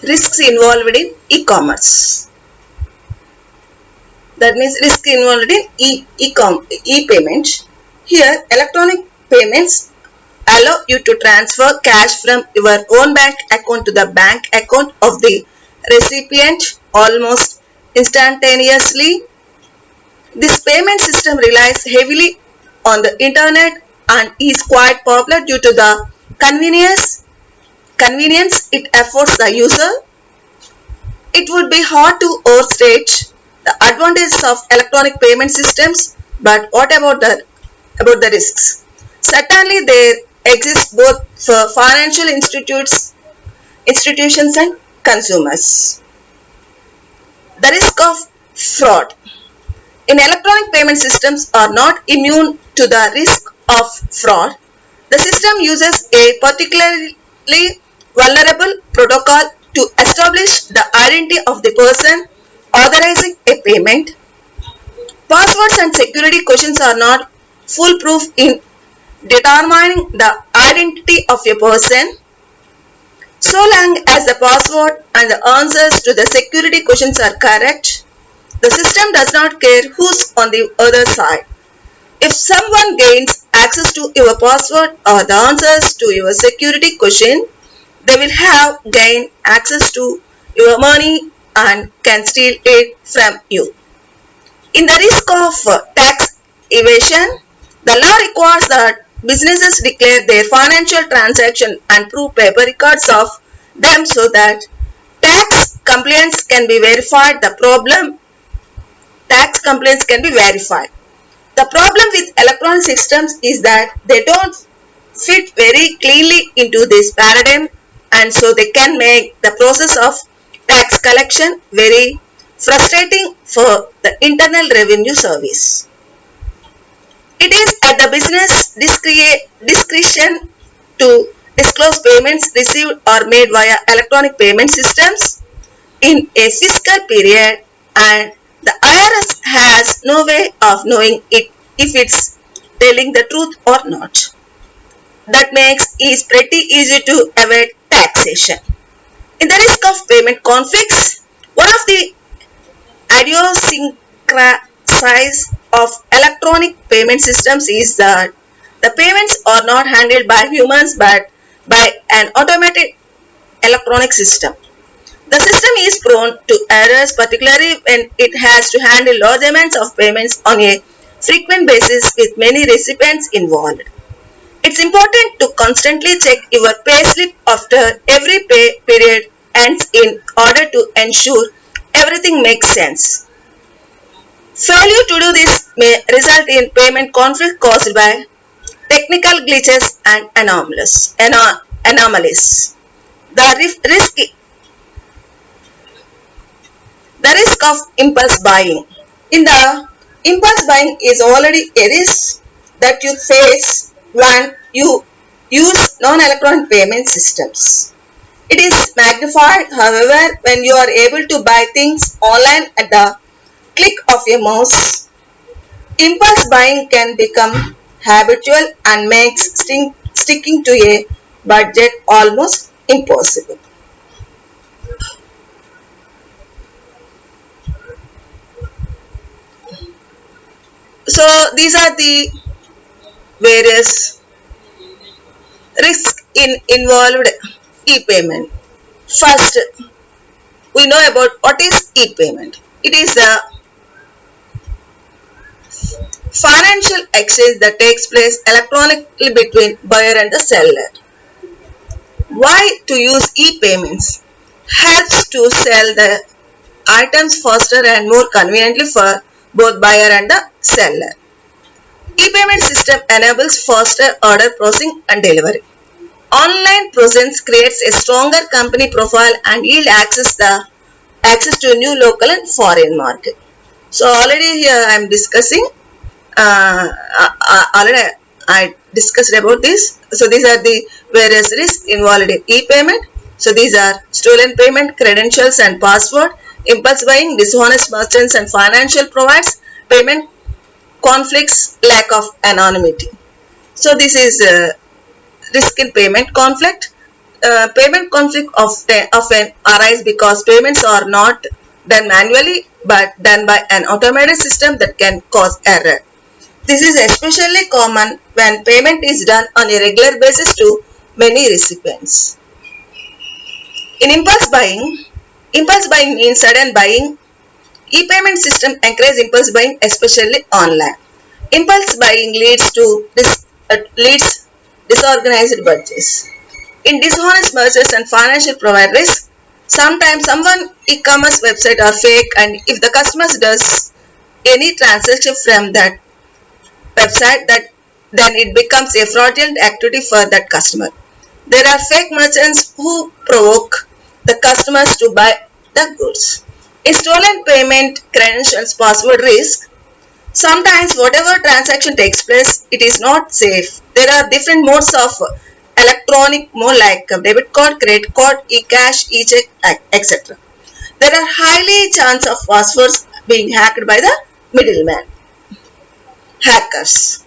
risks involved in e-commerce. That means risk involved in e-payment. Here, electronic payments allow you to transfer cash from your own bank account to the bank account of the recipient almost instantaneously. This payment system relies heavily on the internet and is quite popular due to the convenience it affords the user. It would be hard to overstate the advantages of electronic payment systems, but what about the risks? Certainly, there exist both for financial institutions and consumers. The risk of fraud in electronic payment systems are not immune to the risk of fraud. The system uses a particularly vulnerable protocol to establish the identity of the person authorizing a payment. Passwords and security questions are not foolproof in determining the identity of a person. So long as the password and the answers to the security questions are correct, the system does not care who's on the other side. If someone gains access to your password or the answers to your security question, they will have gained access to your money and can steal it from you. In the risk of tax evasion, the law requires that businesses declare their financial transaction and prove paper records of them so that tax complaints can be verified. Tax complaints can be verified. The problem with electronic systems is that they don't fit very cleanly into this paradigm, and so they can make the process of tax collection very frustrating for the Internal Revenue Service. It is at the business discretion to disclose payments received or made via electronic payment systems in a fiscal period, and the IRS has no way of knowing if it's telling the truth or not. That makes it pretty easy to avoid taxation. In the risk of payment conflicts, one of the idiosyncrasies of electronic payment systems is that the payments are not handled by humans but by an automated electronic system. The system is prone to errors, particularly when it has to handle large amounts of payments on a frequent basis with many recipients involved. It's important to constantly check your payslip after every pay period ends in order to ensure everything makes sense. Failure to do this may result in payment conflict caused by technical glitches and anomalies. The risk of impulse buying. In the impulse buying is already a risk that you face when you use non-electronic payment systems. It is magnified, however, when you are able to buy things online at the click of a mouse. Impulse buying can become habitual and makes sticking to a budget almost impossible. So these are the various risks in involved e-payment. First, we know about what is e-payment. It is a financial exchange that takes place electronically between buyer and the seller. Why to use e-payments? Helps to sell the items faster and more conveniently for both buyer and the seller. E-payment system enables faster order processing and delivery. Online presence creates a stronger company profile and yield access to new local and foreign market. So already here I am discussing. Already I discussed about this. So these are the various risks involved in e-payment. So these are stolen payment, credentials and password, impulse buying, dishonest merchants and financial providers, payment conflicts, lack of anonymity. So this is risk in payment conflict. payment conflict often arise because payments are not done manually but done by an automated system that can cause error. This is especially common when payment is done on a regular basis to many recipients. In impulse buying means sudden buying. E-payment system encourage impulse buying, especially online. Impulse buying leads disorganized budgets. In dishonest merchants and financial providers, sometimes someone e-commerce website are fake, and if the customer does any transaction from that website, that then it becomes a fraudulent activity for that customer. There are fake merchants who provoke the customers to buy the goods. In stolen payment credentials password risk, sometimes whatever transaction takes place, it is not safe. There are different modes of electronic mode like debit card, credit card, e-cash, e-check, etc. There are highly chance of passwords being hacked by the middleman. Hackers.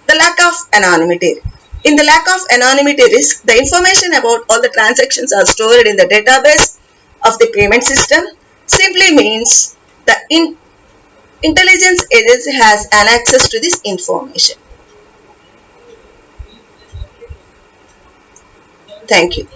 The lack of anonymity. In the lack of anonymity risk, the information about all the transactions are stored in the database of the payment system simply means the intelligence agency has an access to this information. Thank you.